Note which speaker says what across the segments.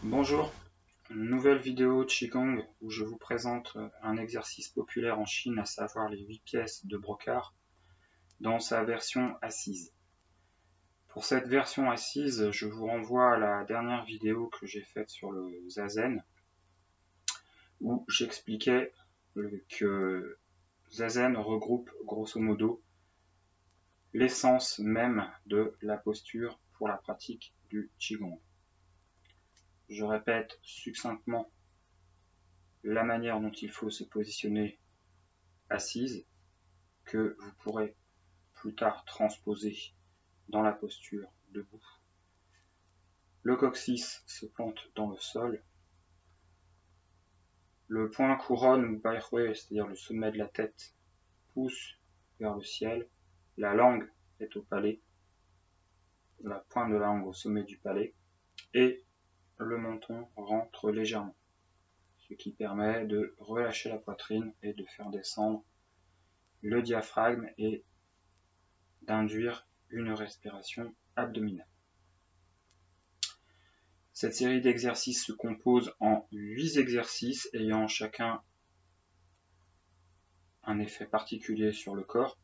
Speaker 1: Bonjour, nouvelle vidéo de Qigong où je vous présente un exercice populaire en Chine, à savoir les 8 pièces de brocart dans sa version assise. Pour cette version assise, je vous renvoie à la dernière vidéo que j'ai faite sur le Zazen où j'expliquais que Zazen regroupe grosso modo l'essence même de la posture pour la pratique du Qigong. Je répète succinctement la manière dont il faut se positionner assise, que vous pourrez plus tard transposer dans la posture debout. Le coccyx se plante dans le sol. Le point couronne ou baihui, c'est-à-dire le sommet de la tête, pousse vers le ciel. La langue est au palais, la pointe de la langue au sommet du palais, et le menton rentre légèrement, ce qui permet de relâcher la poitrine et de faire descendre le diaphragme et d'induire une respiration abdominale. Cette série d'exercices se compose en 8 exercices ayant chacun un effet particulier sur le corps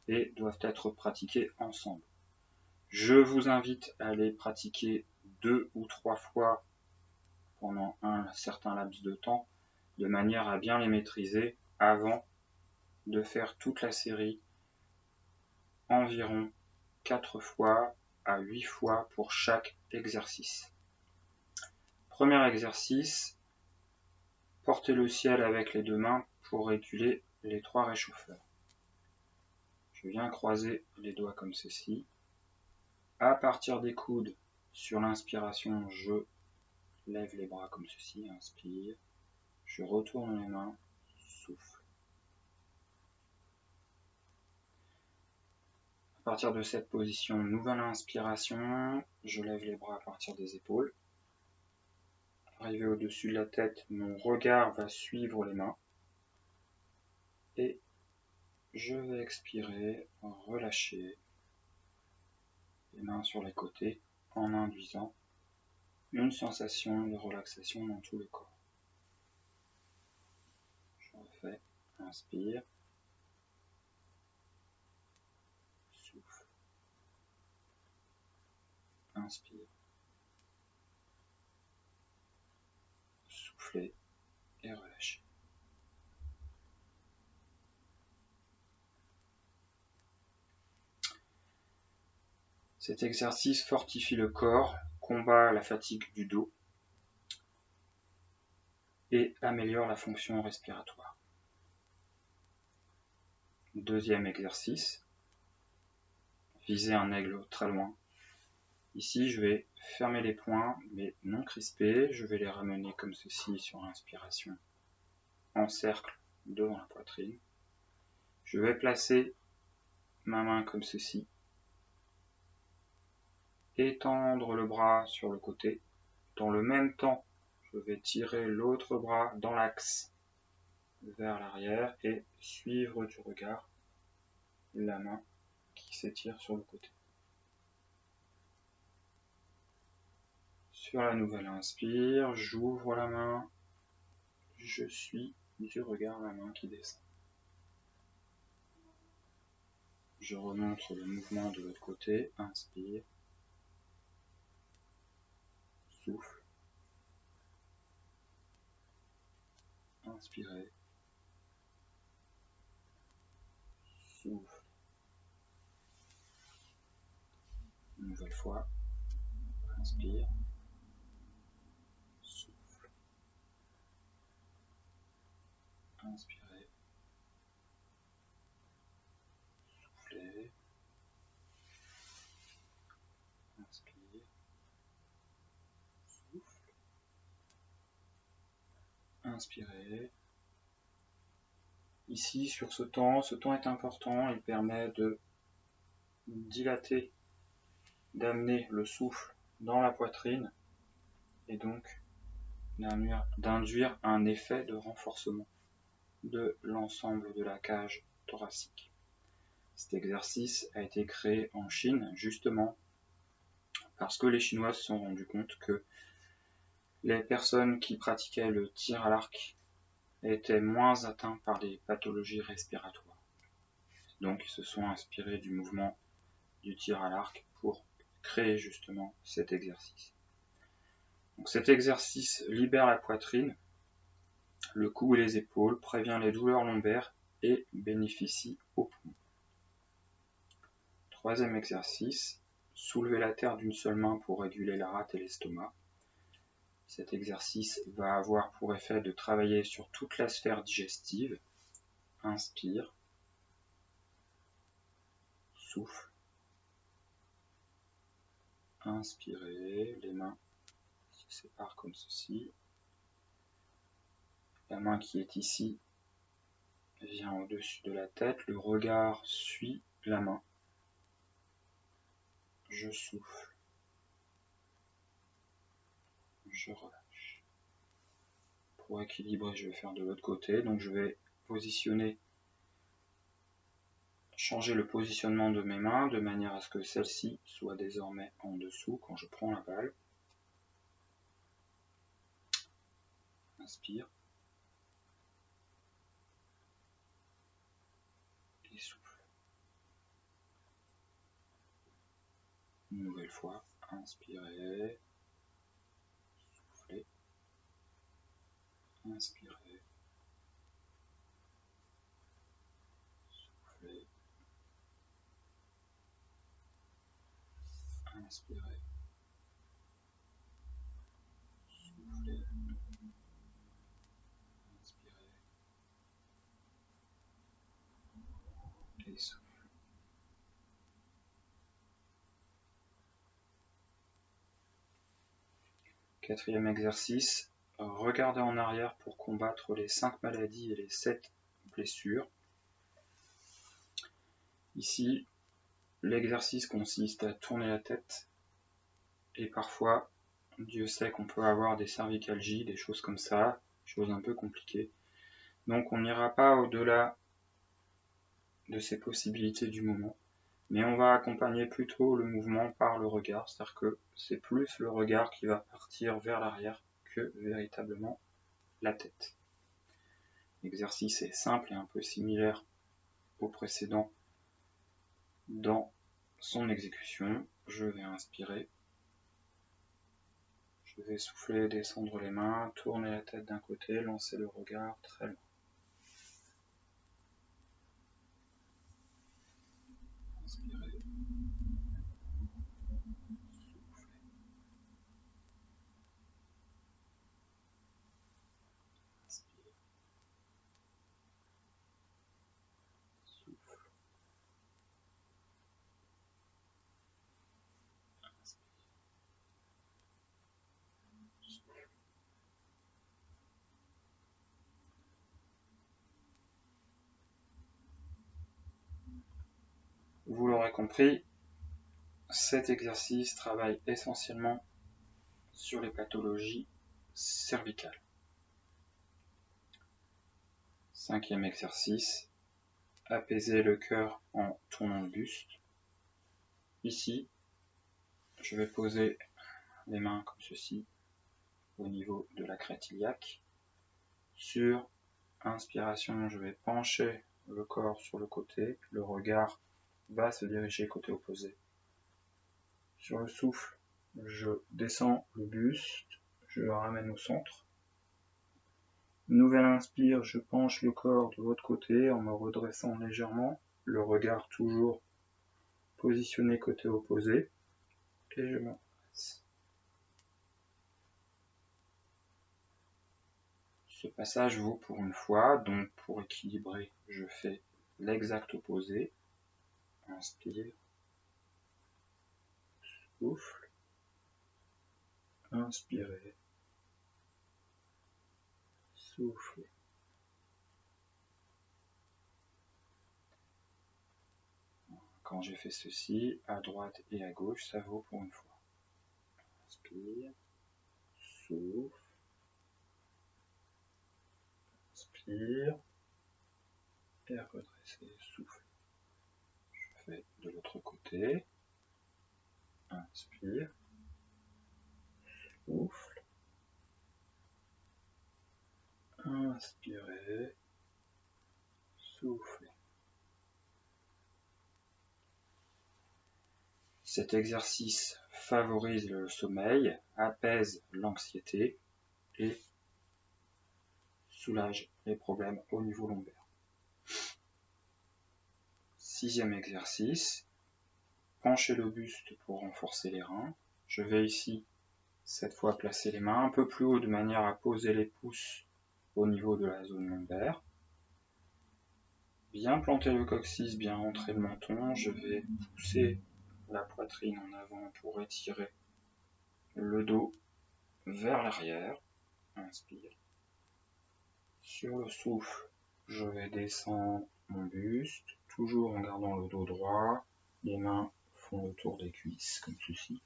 Speaker 1: et doivent être pratiqués ensemble. Je vous invite à les pratiquer 2 ou 3 fois pendant un certain laps de temps, de manière à bien les maîtriser avant de faire toute la série environ 4 fois à 8 fois pour chaque exercice. Premier exercice, portez le ciel avec les deux mains pour réguler les 3 réchauffeurs. Je viens croiser les doigts comme ceci. À partir des coudes, sur l'inspiration, je lève les bras comme ceci, inspire. Je retourne les mains, souffle. À partir de cette position, nouvelle inspiration, je lève les bras à partir des épaules. Arrivé au-dessus de la tête, mon regard va suivre les mains. Et je vais expirer, relâcher les mains sur les côtés en induisant une sensation de relaxation dans tout le corps. Je refais, inspire, souffle, inspire, soufflez et relâchez. Cet exercice fortifie le corps, combat la fatigue du dos et améliore la fonction respiratoire. Deuxième exercice, viser un aigle très loin. Ici, je vais fermer les poings, mais non crispés. Je vais les ramener comme ceci sur l'inspiration, en cercle devant la poitrine. Je vais placer ma main comme ceci, étendre le bras sur le côté. Dans le même temps, je vais tirer l'autre bras dans l'axe vers l'arrière et suivre du regard la main qui s'étire sur le côté. Sur la nouvelle inspire, j'ouvre la main, je suis du regard la main qui descend. Je remonte le mouvement de l'autre côté, inspire, souffle, inspirez, souffle. Une nouvelle fois, inspire, souffle, inspirez, soufflez, inspire, souffle, inspirez. Ici, sur ce temps est important, il permet de dilater, d'amener le souffle dans la poitrine et donc d'induire un effet de renforcement de l'ensemble de la cage thoracique. Cet exercice a été créé en Chine justement parce que les Chinois se sont rendus compte que les personnes qui pratiquaient le tir à l'arc étaient moins atteintes par des pathologies respiratoires. Donc ils se sont inspirés du mouvement du tir à l'arc pour créer justement cet exercice. Donc cet exercice libère la poitrine, le cou et les épaules, prévient les douleurs lombaires et bénéficie aux poumons. Troisième exercice, soulever la terre d'une seule main pour réguler la rate et l'estomac. Cet exercice va avoir pour effet de travailler sur toute la sphère digestive. Inspire, souffle, inspirez, les mains se séparent comme ceci. La main qui est ici vient au-dessus de la tête, le regard suit la main. Je souffle, je relâche. Pour équilibrer, je vais faire de l'autre côté, donc je vais changer le positionnement de mes mains de manière à ce que celle-ci soit désormais en dessous quand je prends la balle. Inspire. Et souffle. Une nouvelle fois, inspirez. Soufflez. Inspirez. Soufflez. Inspirez. Soufflez. Inspirez. Et soufflez. Quatrième exercice, regardez en arrière pour combattre les 5 maladies et les 7 blessures. Ici, l'exercice consiste à tourner la tête et parfois, Dieu sait qu'on peut avoir des cervicalgies, des choses comme ça, choses un peu compliquées. Donc on n'ira pas au-delà de ces possibilités du moment, mais on va accompagner plutôt le mouvement par le regard, c'est-à-dire que c'est plus le regard qui va partir vers l'arrière que véritablement la tête. L'exercice est simple et un peu similaire au précédent dans son exécution. Je vais inspirer, je vais souffler, descendre les mains, tourner la tête d'un côté, lancer le regard très loin. Inspirez, soufflez. Inspire, souffle. Vous l'aurez compris, cet exercice travaille essentiellement sur les pathologies cervicales. Cinquième exercice, apaiser le cœur en tournant le buste. Ici, je vais poser les mains comme ceci au niveau de la crête iliaque. Sur inspiration, je vais pencher le corps sur le côté, le regard va se diriger côté opposé. Sur le souffle, je descends le buste, je le ramène au centre. Nouvelle inspire, je penche le corps de l'autre côté en me redressant légèrement, le regard toujours positionné côté opposé, et je me redresse. Ce passage vaut pour une fois, donc pour équilibrer, je fais l'exact opposé. Inspire, souffle, inspirez, soufflez. Quand j'ai fait ceci, à droite et à gauche, ça vaut pour une fois. Inspire, souffle, inspire, et redresser, souffle. Je fais de l'autre côté. Inspire, souffle, Inspirez, soufflez. Cet exercice favorise le sommeil, apaise l'anxiété et soulage les problèmes au niveau lombaire. 6e exercice, penchez le buste pour renforcer les reins. Je vais ici, cette fois, placer les mains un peu plus haut de manière à poser les pouces au niveau de la zone lombaire. Bien planter le coccyx, bien rentrer le menton. Je vais pousser la poitrine en avant pour étirer le dos vers l'arrière. Inspire. Sur le souffle, je vais descendre mon buste, toujours en gardant le dos droit. Les mains font le tour des cuisses, comme ceci.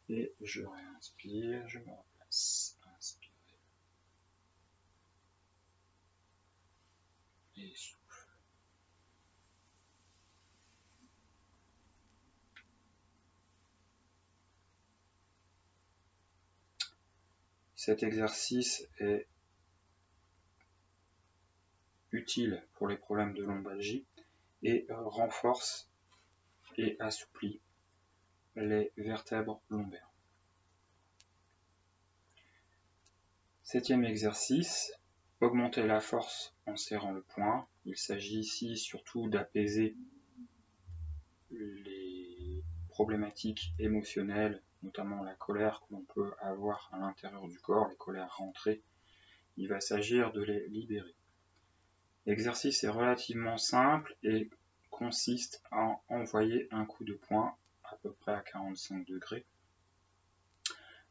Speaker 1: Et je réinspire, je me replace. Inspirez. Et souffle. Cet exercice est utile pour les problèmes de lombalgie et renforce et assouplit les vertèbres lombaires. 7e exercice, augmenter la force en serrant le poing. Il s'agit ici surtout d'apaiser les problématiques émotionnelles, notamment la colère que l'on peut avoir à l'intérieur du corps, les colères rentrées. Il va s'agir de les libérer. L'exercice est relativement simple et consiste à envoyer un coup de poing à peu près à 45 degrés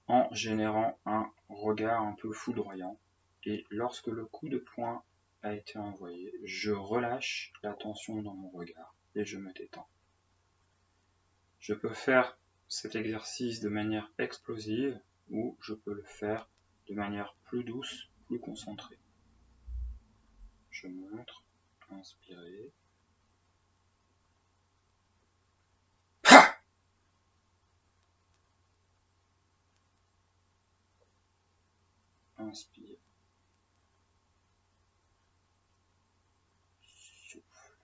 Speaker 1: en générant un regard un peu foudroyant. Et lorsque le coup de poing a été envoyé, je relâche la tension dans mon regard et je me détends. Je peux faire cet exercice de manière explosive ou je peux le faire de manière plus douce, plus concentrée. Je montre, inspirez. Inspire. Souffle.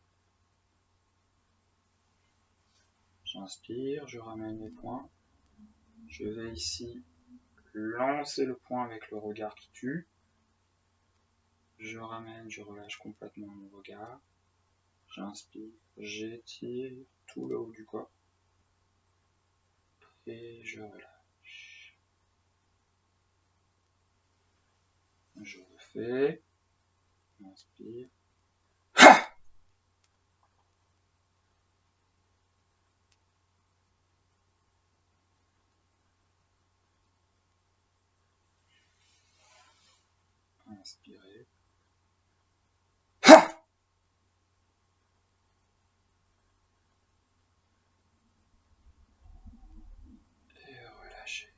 Speaker 1: J'inspire, je ramène les poings. Je vais ici lancer le poing avec le regard qui tue. Je ramène, je relâche complètement mon regard. J'inspire, j'étire tout le haut du corps. Et je relâche. Je refais. Inspire. Inspirez. Et relâchez.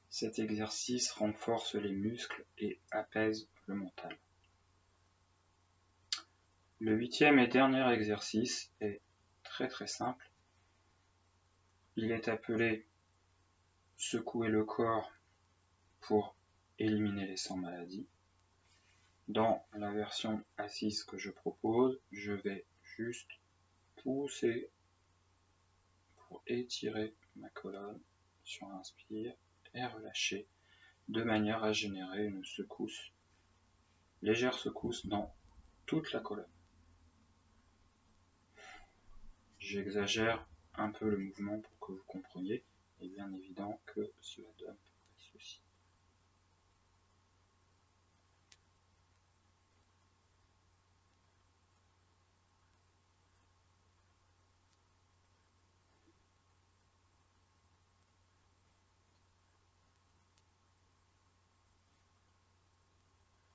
Speaker 1: Cet exercice renforce les muscles et apaise le mental. Le 8e et dernier exercice est très simple. Il est appelé secouer le corps pour éliminer les 100 maladies. Dans la version assise que je propose, je vais juste pousser pour étirer ma colonne sur inspire et relâcher de manière à générer une secousse, légère secousse dans toute la colonne. J'exagère un peu le mouvement pour que vous compreniez, et bien évident que cela donne ceci.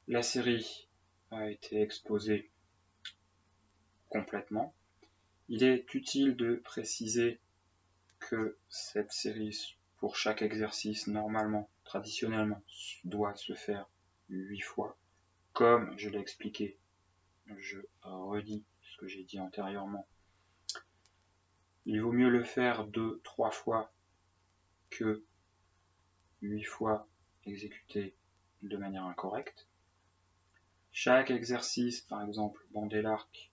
Speaker 1: La série a été exposée complètement. Il est utile de préciser que cette série, pour chaque exercice, normalement, traditionnellement, doit se faire 8 fois. Comme je l'ai expliqué, je redis ce que j'ai dit antérieurement. Il vaut mieux le faire 2-3 fois que 8 fois exécuté de manière incorrecte. Chaque exercice, par exemple, bander l'arc,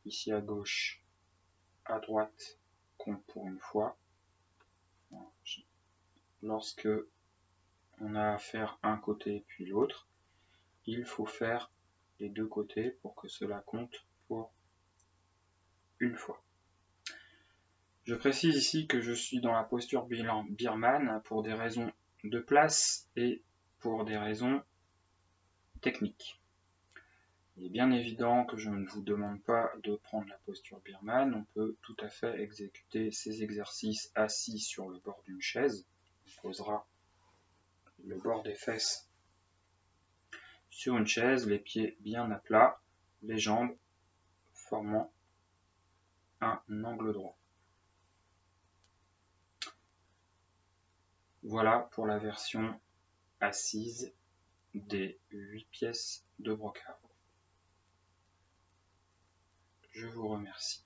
Speaker 1: ici à gauche, à droite, compte pour une fois. Lorsque on a à faire un côté puis l'autre, il faut faire les deux côtés pour que cela compte pour une fois. Je précise ici que je suis dans la posture birmane pour des raisons de place et pour des raisons techniques. Il est bien évident que je ne vous demande pas de prendre la posture birmane, on peut tout à fait exécuter ces exercices assis sur le bord d'une chaise. On posera le bord des fesses sur une chaise, les pieds bien à plat, les jambes formant un angle droit. Voilà pour la version assise des 8 pièces de brocart. Je vous remercie.